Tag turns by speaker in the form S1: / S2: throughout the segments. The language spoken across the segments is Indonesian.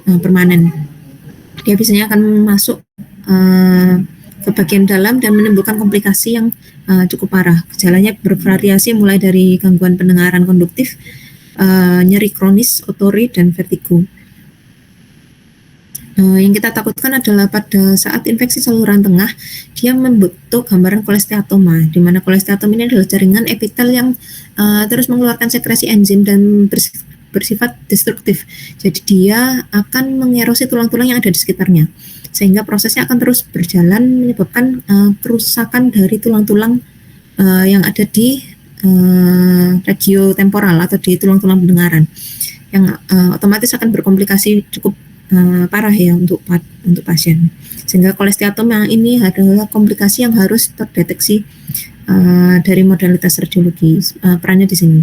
S1: permanen. Dia biasanya akan masuk ke bagian dalam dan menimbulkan komplikasi yang cukup parah. Gejalanya bervariasi mulai dari gangguan pendengaran konduktif, nyeri kronis, otori, dan vertigo. Yang kita takutkan adalah pada saat infeksi saluran tengah, dia membentuk gambaran kolesteatoma, di mana kolesteatoma ini adalah jaringan epitel yang terus mengeluarkan sekresi enzim dan bersifat destruktif. Jadi dia akan mengerosi tulang-tulang yang ada di sekitarnya, sehingga prosesnya akan terus berjalan menyebabkan kerusakan dari tulang-tulang yang ada di regiotemporal atau di tulang-tulang pendengaran, yang otomatis akan berkomplikasi cukup parah ya untuk pasien. Sehingga kolesteatoma ini adalah komplikasi yang harus terdeteksi dari modalitas radiologi. Perannya di sini.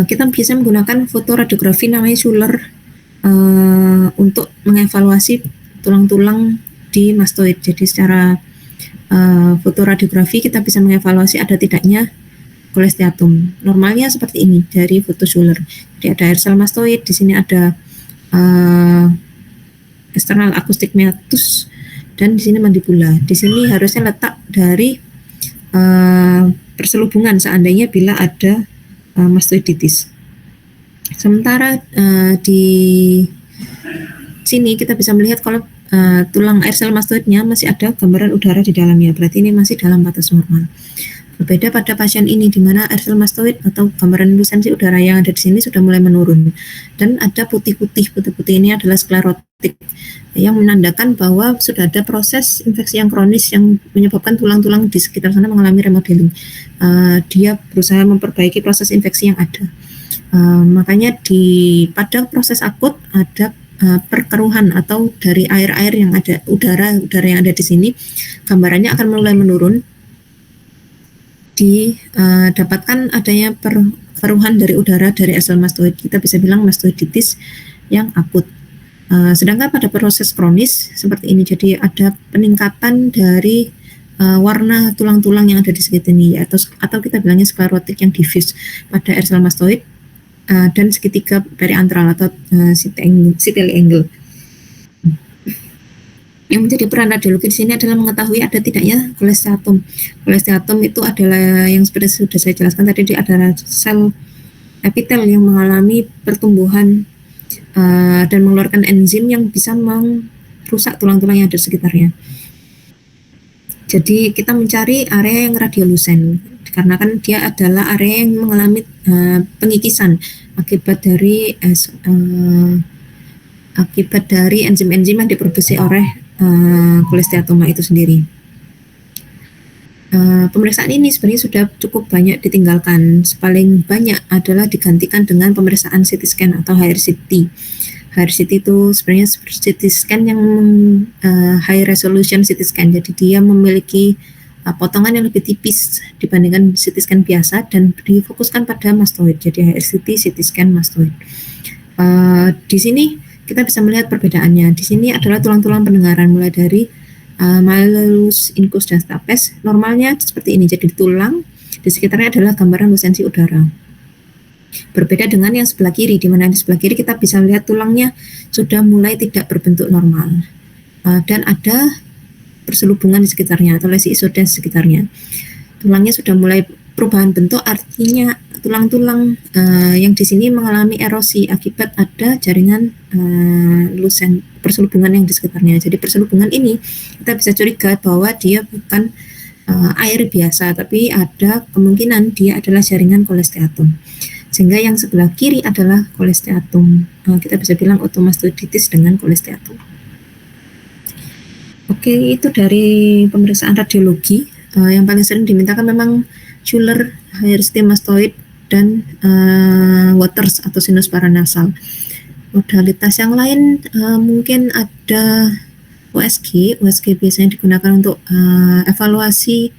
S1: Kita bisa menggunakan fotoradiografi namanya Schuler untuk mengevaluasi tulang-tulang di mastoid. Jadi secara fotoradiografi kita bisa mengevaluasi ada tidaknya kolesteatum. Normalnya seperti ini dari foto Schuler. Jadi ada air sel mastoid, di sini ada external acoustic meatus, dan di sini mandibula. Di sini harusnya letak dari perselubungan seandainya bila ada mastoiditis. Sementara di sini kita bisa melihat kalau tulang air sel mastoidnya masih ada gambaran udara di dalamnya, berarti ini masih dalam batas normal. Berbeda pada pasien ini di mana air sel mastoid atau gambaran lusensi udara yang ada di sini sudah mulai menurun, dan ada putih-putih ini adalah sklerotik yang menandakan bahwa sudah ada proses infeksi yang kronis yang menyebabkan tulang-tulang di sekitar sana mengalami remodeling. Dia berusaha memperbaiki proses infeksi yang ada. Makanya pada proses akut ada perkeruhan atau dari air-air yang ada, udara yang ada di sini, gambarannya akan mulai menurun. Didapatkan adanya perkeruhan dari udara dari air sel mastoid. Kita bisa bilang mastoiditis yang akut. Sedangkan pada proses kronis seperti ini, jadi ada peningkatan dari warna tulang-tulang yang ada di sekitar ini, atau kita bilangnya sklerotik yang diffuse pada air sel mastoid dan segitiga periantral atau citely angle. Yang menjadi peran radiologi di sini adalah mengetahui ada tidaknya kolesteatum. Kolesteatum itu adalah yang seperti sudah saya jelaskan tadi, adalah sel epitel yang mengalami pertumbuhan dan mengeluarkan enzim yang bisa merusak tulang-tulang yang ada di sekitarnya. Jadi kita mencari area yang radiolusen, karena kan dia adalah area yang mengalami pengikisan akibat dari enzim-enzim yang diproduksi oleh kolesteatoma itu sendiri. Pemeriksaan ini sebenarnya sudah cukup banyak ditinggalkan. Paling banyak adalah digantikan dengan pemeriksaan CT scan atau HRCT. HRCT itu sebenarnya CT scan yang high resolution CT scan. Jadi dia memiliki potongan yang lebih tipis dibandingkan CT scan biasa dan difokuskan pada mastoid. Jadi HRCT, CT scan, mastoid. Di sini kita bisa melihat perbedaannya. Di sini adalah tulang-tulang pendengaran mulai dari malleus, incus, dan stapes. Normalnya seperti ini. Jadi tulang di sekitarnya adalah gambaran lusensi udara. Berbeda dengan yang sebelah kiri, di mana di sebelah kiri kita bisa melihat tulangnya sudah mulai tidak berbentuk normal dan ada perselubungan di sekitarnya atau lesi isoden di sekitarnya. Tulangnya sudah mulai perubahan bentuk, artinya tulang-tulang yang di sini mengalami erosi akibat ada jaringan lusen perselubungan yang di sekitarnya. Jadi perselubungan ini kita bisa curiga bahwa dia bukan air biasa, tapi ada kemungkinan dia adalah jaringan kolesteatum. Sehingga yang sebelah kiri adalah kolesteatum. Kita bisa bilang otomastoiditis dengan kolesteatum. Oke, itu dari pemeriksaan radiologi. Yang paling sering dimintakan memang Schuler, HRCT mastoid, dan Waters atau sinus paranasal. Modalitas yang lain mungkin ada USG. USG biasanya digunakan untuk evaluasi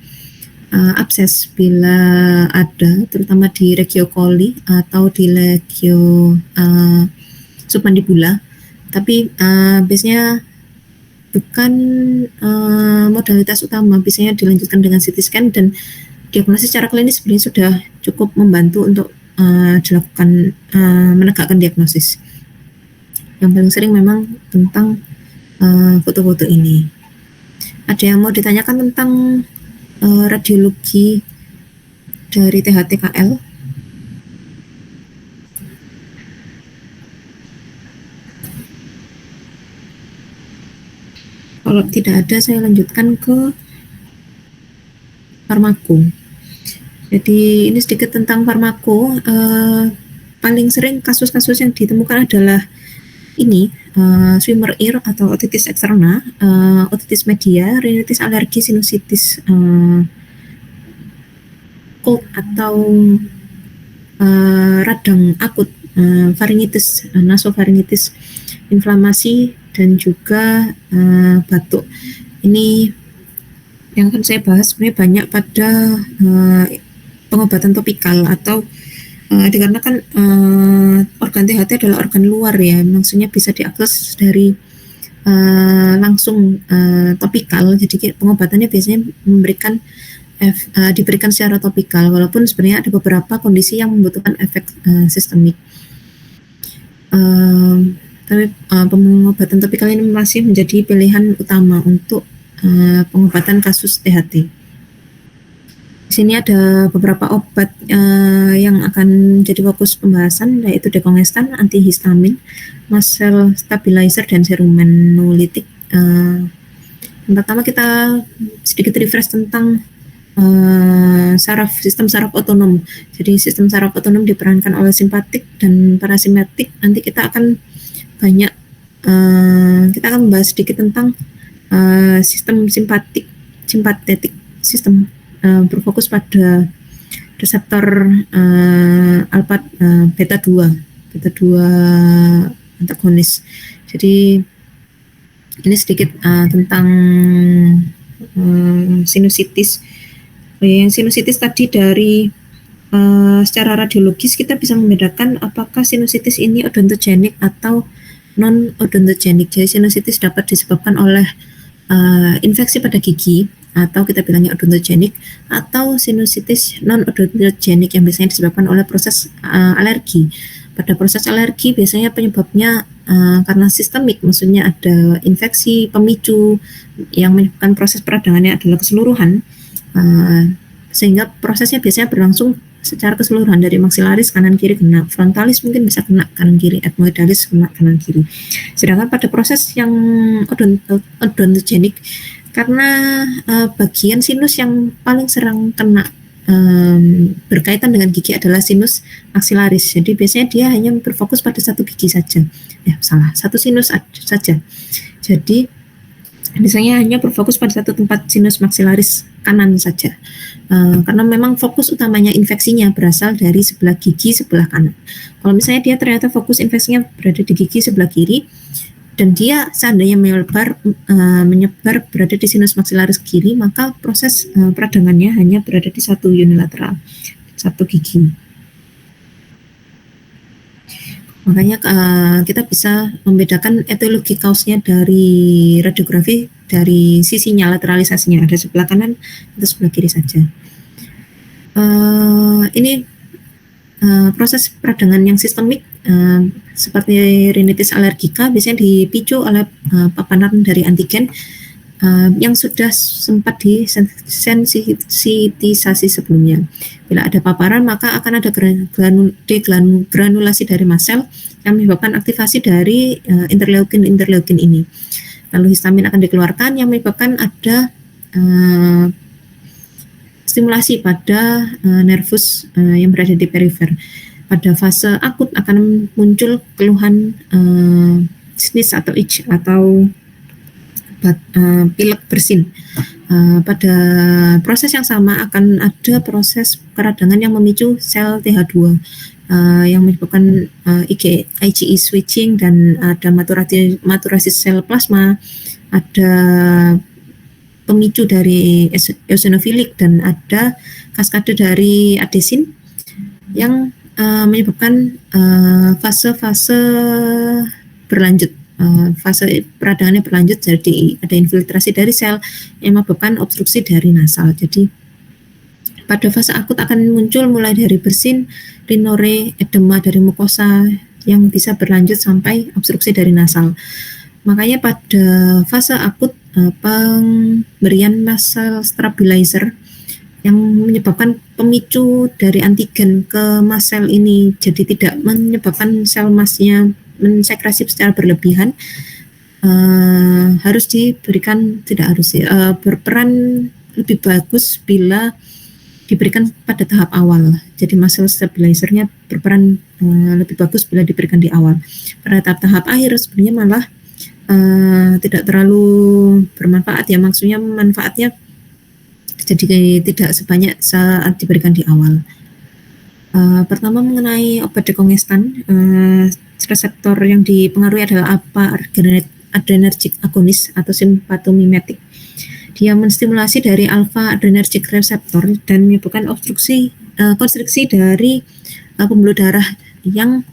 S1: abses bila ada, terutama di regio coli atau di regio submandibula. Tapi biasanya bukan modalitas utama, biasanya dilanjutkan dengan CT scan, dan diagnosis secara klinis sebenarnya sudah cukup membantu untuk dilakukan menegakkan diagnosis. yang paling sering memang tentang foto-foto ini. Ada yang mau ditanyakan tentang radiologi dari THT-KL? Kalau tidak ada, saya lanjutkan ke farmako. Jadi ini sedikit tentang farmako. Paling sering kasus-kasus yang ditemukan adalah ini swimmer ear atau otitis eksterna, otitis media, rinitis alergi, sinusitis cold atau radang akut, faringitis, nasofaringitis, inflamasi, dan juga batuk. Ini yang akan saya bahas sebenarnya banyak pada pengobatan topikal atau dikarenakan organ THT adalah organ luar ya, maksudnya bisa diakses dari langsung topikal, jadi pengobatannya biasanya diberikan secara topikal, walaupun sebenarnya ada beberapa kondisi yang membutuhkan efek sistemik. Tapi pengobatan topikal ini masih menjadi pilihan utama untuk pengobatan kasus THT. Di sini ada beberapa obat yang akan jadi fokus pembahasan, yaitu dekongestan, antihistamin, mast cell stabilizer, dan serum menolitik. Yang pertama kita sedikit refresh tentang sistem saraf otonom. Jadi sistem saraf otonom diperankan oleh simpatik dan parasimpatik. Nanti kita akan membahas sedikit tentang sistem simpatetik, sistem berfokus pada reseptor alpha beta 2 antagonis. Jadi ini sedikit tentang sinusitis. Yang sinusitis tadi dari secara radiologis kita bisa membedakan apakah sinusitis ini odontogenik atau non odontogenik. Jadi sinusitis dapat disebabkan oleh infeksi pada gigi atau kita bilangnya odontogenik, atau sinusitis non odontogenik yang biasanya disebabkan oleh proses alergi. Pada proses alergi biasanya penyebabnya karena sistemik, maksudnya ada infeksi pemicu yang menyebabkan proses peradangannya adalah keseluruhan, sehingga prosesnya biasanya berlangsung secara keseluruhan dari maksilaris kanan kiri kena, frontalis mungkin bisa kena kanan kiri, etmoidalis kena kanan kiri. Sedangkan pada proses yang odontogenik, karena bagian sinus yang paling sering kena berkaitan dengan gigi adalah sinus maksilaris. Jadi biasanya dia hanya berfokus pada satu gigi saja. Satu sinus saja. Jadi biasanya hanya berfokus pada satu tempat sinus maksilaris kanan saja. Karena memang fokus utamanya infeksinya berasal dari sebelah gigi sebelah kanan. Kalau misalnya dia ternyata fokus infeksinya berada di gigi sebelah kiri, dan dia seandainya menyebar berada di sinus maksilaris kiri, maka proses peradangannya hanya berada di satu unilateral, satu gigi. Makanya kita bisa membedakan etiologi kausnya dari radiografi dari sisinya, lateralisasinya, ada sebelah kanan atau sebelah kiri saja. Ini proses peradangan yang sistemik seperti rinitis alergika biasanya dipicu oleh paparan dari antigen yang sudah sempat disensitisasi sebelumnya. Bila ada paparan, maka akan ada degranulasi dari mast cell yang menyebabkan aktivasi dari interleukin ini. Lalu histamin akan dikeluarkan yang menyebabkan ada stimulasi pada nervus yang berada di perifer. Pada fase akut akan muncul keluhan sneeze atau itch atau pilek bersin. Pada proses yang sama akan ada proses peradangan yang memicu sel TH2 yang menyebabkan IgE switching, dan ada maturasi sel plasma, ada pemicu dari eosinofilik, dan ada kaskade dari adesin yang menyebabkan fase-fase berlanjut. Fase peradangannya berlanjut, jadi ada infiltrasi dari sel yang menyebabkan obstruksi dari nasal. Jadi pada fase akut akan muncul mulai dari bersin, rinore, edema dari mukosa, yang bisa berlanjut sampai obstruksi dari nasal. Makanya pada fase akut pemberian nasal stabilizer yang menyebabkan pemicu dari antigen ke mast cell ini jadi tidak menyebabkan sel mastnya mensekresi secara berlebihan, harus diberikan, tidak harus sih, berperan lebih bagus bila diberikan pada tahap awal. Jadi muscle stabilizer-nya berperan lebih bagus bila diberikan di awal. Pada tahap akhir sebenarnya malah tidak terlalu bermanfaat ya, maksudnya manfaatnya jadi tidak sebanyak saat diberikan di awal. Pertama mengenai obat dekongestan, reseptor yang dipengaruhi adalah alpha adrenergic agonis atau simpatomimetik. Dia menstimulasi dari alpha adrenergic receptor dan menyebabkan konstriksi dari pembuluh darah yang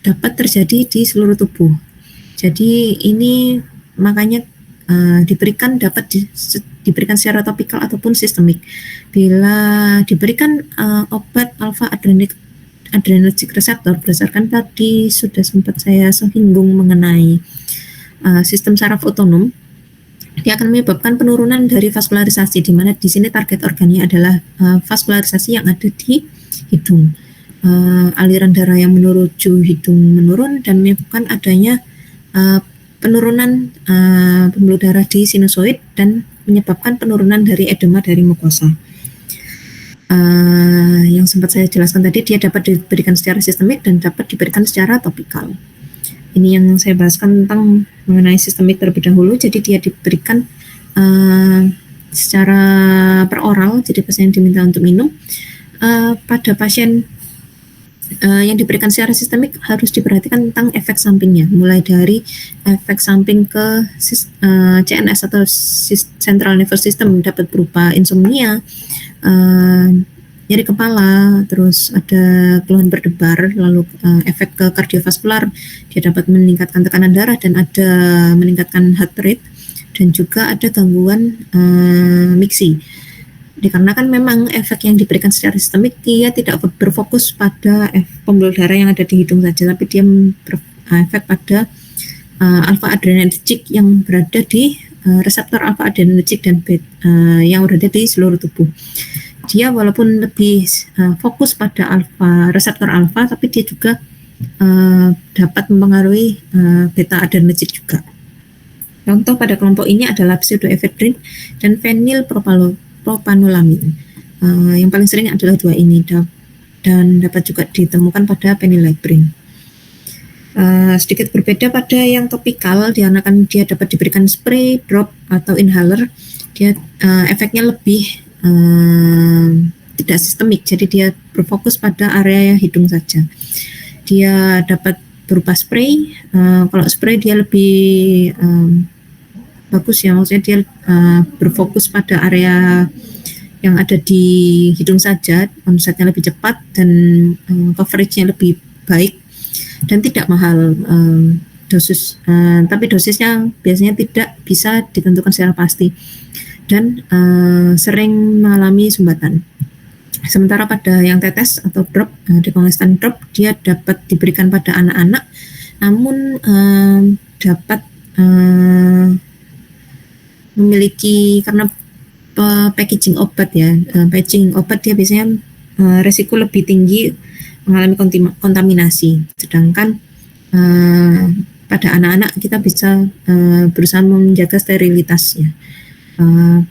S1: dapat terjadi di seluruh tubuh. Jadi ini makanya diberikan secara topikal ataupun sistemik. Bila diberikan obat alpha adrenergic receptor, berdasarkan tadi sudah sempat saya singgung mengenai sistem saraf otonom, dia akan menyebabkan penurunan dari vaskularisasi, di mana di sini target organnya adalah vaskularisasi yang ada di hidung. Aliran darah yang menuju hidung menurun dan menyebabkan adanya penurunan pembuluh darah di sinusoid dan menyebabkan penurunan dari edema dari mukosa. Yang sempat saya jelaskan tadi, dia dapat diberikan secara sistemik dan dapat diberikan secara topikal. Ini yang saya bahaskan tentang mengenai sistemik terlebih dahulu. Jadi dia diberikan secara peroral, jadi pasien diminta untuk minum. Pada pasien yang diberikan secara sistemik harus diperhatikan tentang efek sampingnya, mulai dari efek samping ke CNS atau Central Nervous System, dapat berupa insomnia, nyeri kepala, terus ada keluhan berdebar, lalu efek ke kardiovaskular, dia dapat meningkatkan tekanan darah dan ada meningkatkan heart rate, dan juga ada gangguan miksi. Dikarenakan memang efek yang diberikan secara sistemik, dia tidak berfokus pada pembuluh darah yang ada di hidung saja, tapi dia berefek pada alpha adrenergic yang berada di reseptor alpha adrenergic dan yang berada di seluruh tubuh. Dia walaupun lebih fokus pada reseptor alpha, tapi dia juga dapat mempengaruhi beta adrenergic juga. Contoh pada kelompok ini adalah pseudoephedrine dan fenilpropanolamine. Yang paling sering adalah dua ini, dan dapat juga ditemukan pada phenylephrine. Sedikit berbeda pada yang topikal, dikarenakan dia dapat diberikan spray, drop, atau inhaler. Dia efeknya lebih tidak sistemik, jadi dia berfokus pada area hidung saja. Dia dapat berupa spray. Kalau spray dia lebih bagus ya, maksudnya dia berfokus pada area yang ada di hidung saja, onsetnya lebih cepat dan coveragenya lebih baik dan tidak mahal tapi dosisnya biasanya tidak bisa ditentukan secara pasti dan sering mengalami sumbatan. Sementara pada yang tetes atau drop, dekongestan drop, dia dapat diberikan pada anak-anak, namun dapat memiliki, karena packaging obat ya, packaging obat dia biasanya resiko lebih tinggi mengalami kontaminasi, sedangkan pada anak-anak kita bisa berusaha menjaga sterilitasnya.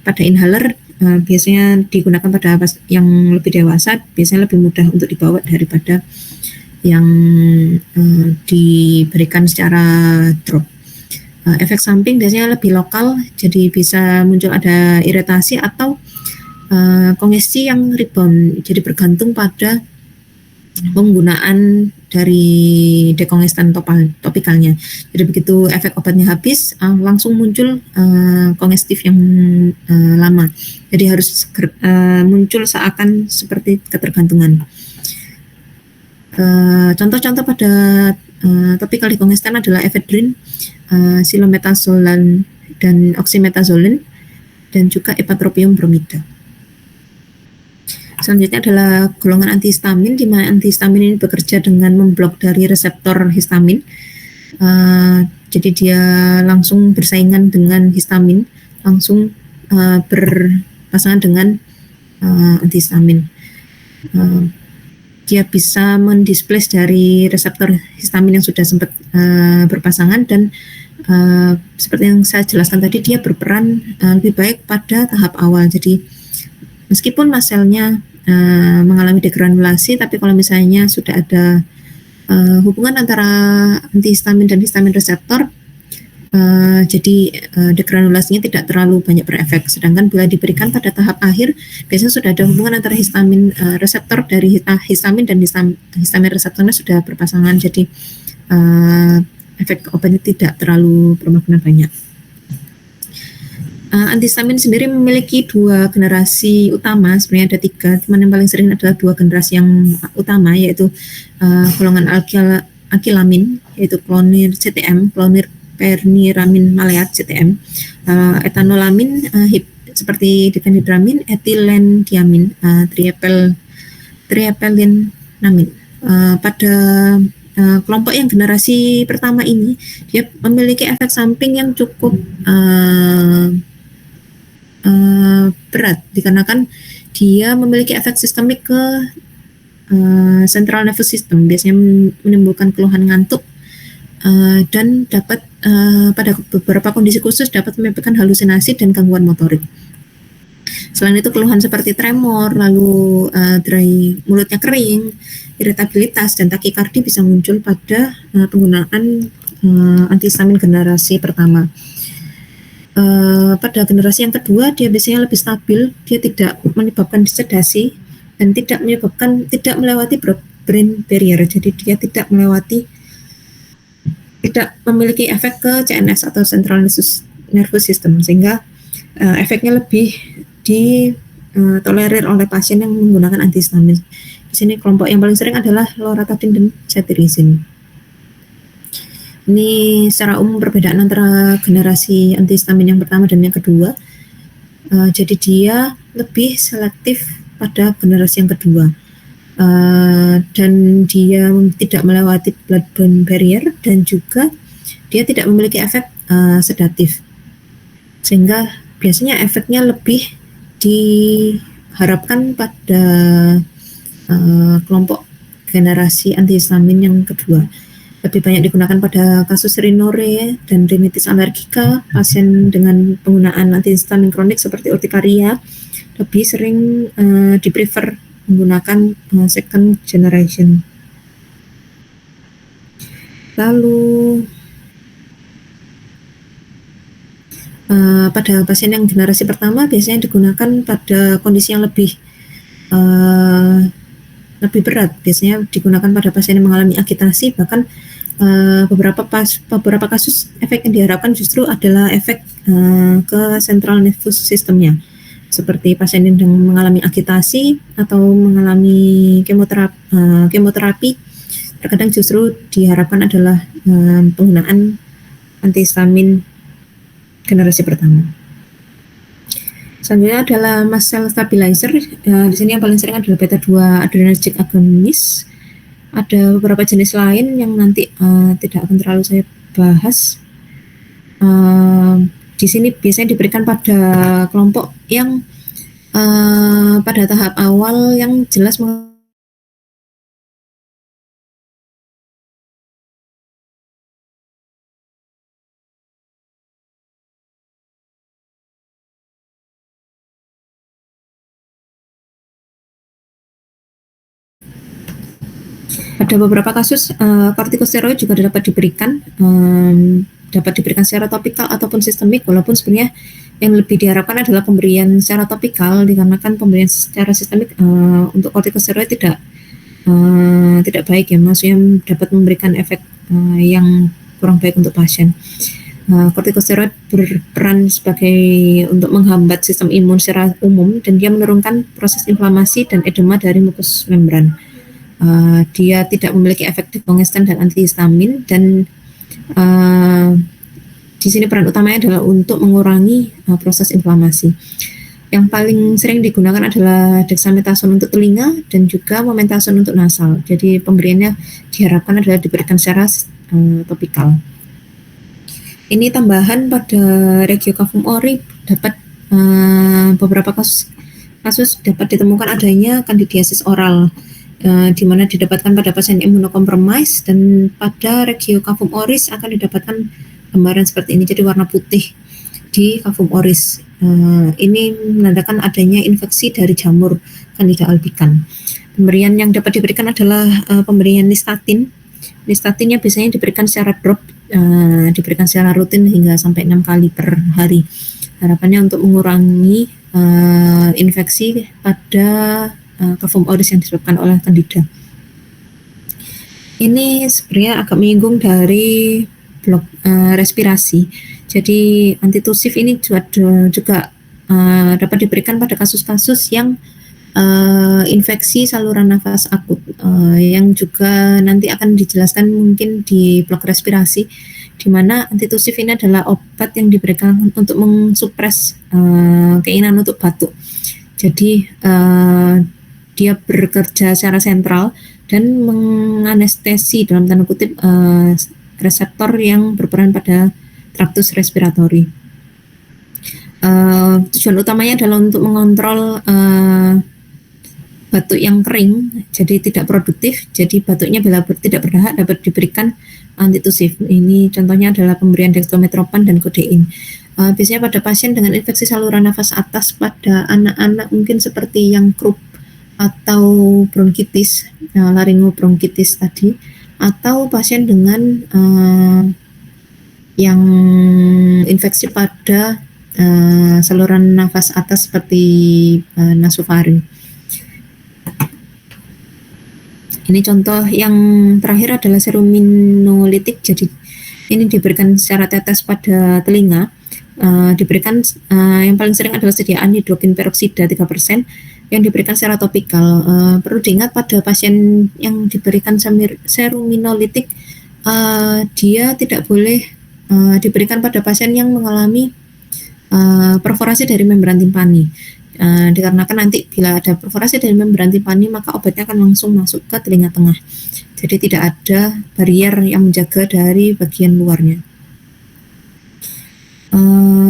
S1: Pada inhaler biasanya digunakan pada yang lebih dewasa, biasanya lebih mudah untuk dibawa daripada yang diberikan secara drop. Efek samping biasanya lebih lokal, jadi bisa muncul ada iritasi atau kongesti yang rebound, jadi bergantung pada penggunaan dari dekongestan topikalnya. Jadi begitu efek obatnya habis, langsung muncul kongestif yang lama. Jadi harus muncul seakan seperti ketergantungan. Contoh-contoh pada topikal dekongestan adalah ephedrine, silometazolam dan oxymetazoline, dan juga epatropium bromida. Selanjutnya adalah golongan antihistamin, di mana antihistamin ini bekerja dengan memblok dari reseptor histamin. Jadi dia langsung bersaingan dengan histamin, langsung berpasangan dengan antihistamin. Dia bisa mendisplace dari reseptor histamin yang sudah sempat berpasangan, dan seperti yang saya jelaskan tadi, dia berperan lebih baik pada tahap awal. Jadi meskipun mast selnya mengalami degranulasi, tapi kalau misalnya sudah ada hubungan antara antihistamin dan histamin reseptor, jadi degranulasinya tidak terlalu banyak berefek. Sedangkan bila diberikan pada tahap akhir, biasanya sudah ada hubungan antara histamin reseptor dari histamin dan histamin reseptornya sudah berpasangan. Jadi efek obatnya tidak terlalu bermakna banyak. Antihistamin sendiri memiliki dua generasi utama, sebenarnya ada tiga, cuman yang paling sering adalah dua generasi yang utama, yaitu golongan alkilamin, yaitu klonir CTM, klonir perniramin maleat CTM, etanolamin seperti difenhidramin, etilendiamin, triethyllenamin. Pada kelompok yang generasi pertama ini, dia memiliki efek samping yang cukup berat, dikarenakan dia memiliki efek sistemik ke central nervous system, biasanya menimbulkan keluhan ngantuk, dan dapat pada beberapa kondisi khusus dapat menyebabkan halusinasi dan gangguan motorik. Selain itu, keluhan seperti tremor, lalu dry, mulutnya kering, iritabilitas, dan takikardi bisa muncul pada penggunaan antihistamin generasi pertama. Pada generasi yang kedua, dia biasanya lebih stabil, dia tidak menyebabkan sedasi dan tidak melewati blood-brain barrier. Jadi dia tidak memiliki efek ke CNS atau central nervous system, sehingga efeknya lebih ditolerir oleh pasien yang menggunakan antihistamin. Di sini kelompok yang paling sering adalah loratadin dan cetirizine. Ini secara umum perbedaan antara generasi antihistamin yang pertama dan yang kedua. Jadi dia lebih selektif pada generasi yang kedua, dan dia tidak melewati blood-brain barrier, dan juga dia tidak memiliki efek sedatif, sehingga biasanya efeknya lebih diharapkan pada kelompok generasi antihistamin yang kedua. Lebih banyak digunakan pada kasus rhinore dan rinitis alergika. Pasien dengan penggunaan antihistamin kronik seperti urtikaria lebih sering di-prefer menggunakan second generation. Lalu pada pasien yang generasi pertama biasanya digunakan pada kondisi yang lebih berat. Biasanya digunakan pada pasien yang mengalami agitasi, bahkan beberapa kasus efek yang diharapkan justru adalah efek ke central nervous systemnya, seperti pasien yang mengalami agitasi atau mengalami kemoterapi. Terkadang justru diharapkan adalah penggunaan antihistamin generasi pertama. Selanjutnya adalah mast cell stabilizer. Di sini yang paling sering adalah beta 2 adrenergic agonist. Ada beberapa jenis lain yang nanti tidak akan terlalu saya bahas. Di sini biasanya diberikan pada kelompok yang pada tahap awal yang jelas Pada beberapa kasus kortikosteroid juga dapat diberikan secara topikal ataupun sistemik, walaupun sebenarnya yang lebih diharapkan adalah pemberian secara topikal, dikarenakan pemberian secara sistemik untuk kortikosteroid tidak baik ya, maksudnya dapat memberikan efek yang kurang baik untuk pasien. Kortikosteroid berperan sebagai untuk menghambat sistem imun secara umum, dan dia menurunkan proses inflamasi dan edema dari mukus membran. Dia tidak memiliki efek dekongestan dan antihistamin, dan di sini peran utamanya adalah untuk mengurangi proses inflamasi. Yang paling sering digunakan adalah dexamethasone untuk telinga dan juga mometasone untuk nasal. Jadi pemberiannya diharapkan adalah diberikan secara topikal. Ini tambahan pada Regiocavum ori dapat beberapa kasus dapat ditemukan adanya kandidiasis oral di mana didapatkan pada pasien imunokompromis, dan pada Regiocavum oris akan didapatkan gambaran seperti ini, jadi warna putih di Cavum oris. Ini menandakan adanya infeksi dari jamur Candida albicans. Pemberian yang dapat diberikan adalah pemberian nystatin. Nystatinnya biasanya diberikan secara drop, diberikan secara rutin hingga sampai 6 kali per hari. Harapannya untuk mengurangi infeksi pada Cavum oris yang disebabkan oleh Candida. Ini sebenarnya agak menyinggung dari blok respirasi. Jadi antitusif ini juga dapat diberikan pada kasus-kasus yang infeksi saluran nafas akut, yang juga nanti akan dijelaskan mungkin di blok respirasi, di mana antitusif ini adalah obat yang diberikan untuk mensupres keinginan untuk batuk. Jadi dia bekerja secara sentral dan menganestesi dalam tanda kutip reseptor yang berperan pada traktus respiratori. Tujuan utamanya adalah untuk mengontrol batuk yang kering, jadi tidak produktif. Jadi batuknya bila tidak berdahak dapat diberikan antitusif. Ini contohnya adalah pemberian dextrometropan dan kodein. Biasanya pada pasien dengan infeksi saluran nafas atas, pada anak-anak mungkin seperti yang croup atau bronkitis, laringobronkitis tadi, atau pasien dengan yang infeksi pada saluran nafas atas seperti nasofaring. Ini contoh yang terakhir adalah seruminolitik. Jadi ini diberikan secara tetes pada telinga. Diberikan yang paling sering adalah sediaan hidrogen peroksida 3% yang diberikan secara topikal. Perlu diingat pada pasien yang diberikan seruminolitik, dia tidak boleh diberikan pada pasien yang mengalami perforasi dari membran timpani, dikarenakan nanti bila ada perforasi dari membran timpani maka obatnya akan langsung masuk ke telinga tengah, jadi tidak ada barrier yang menjaga dari bagian luarnya.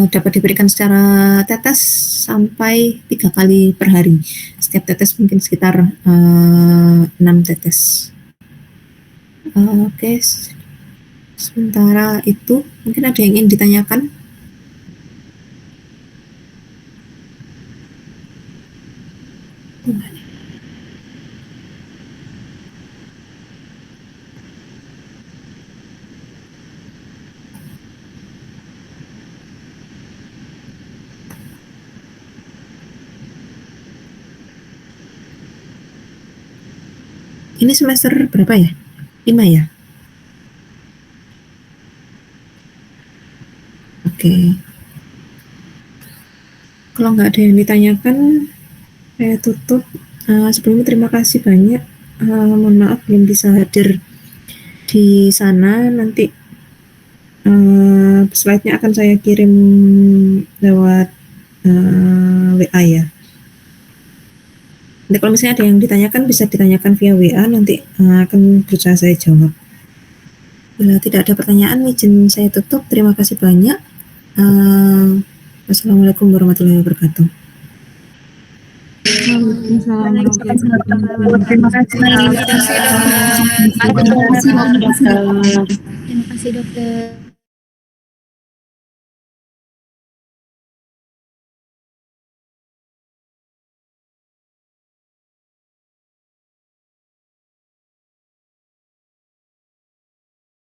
S1: Dapat diberikan secara tetes sampai 3 kali per hari. Setiap tetes mungkin sekitar 6 tetes. Oke. Sementara itu, mungkin ada yang ingin ditanyakan? Ini semester berapa ya? 5 ya? Oke. Kalau nggak ada yang ditanyakan, saya tutup. Sebelumnya terima kasih banyak. Mohon maaf belum bisa hadir di sana. Nanti slide-nya akan saya kirim lewat WA ya. Nanti kalau misalnya ada yang ditanyakan bisa ditanyakan via WA, nanti akan berusaha saya jawab. Bila tidak ada pertanyaan, izin saya tutup. Terima kasih banyak. Wassalamualaikum warahmatullahi wabarakatuh.
S2: Terima kasih dokter.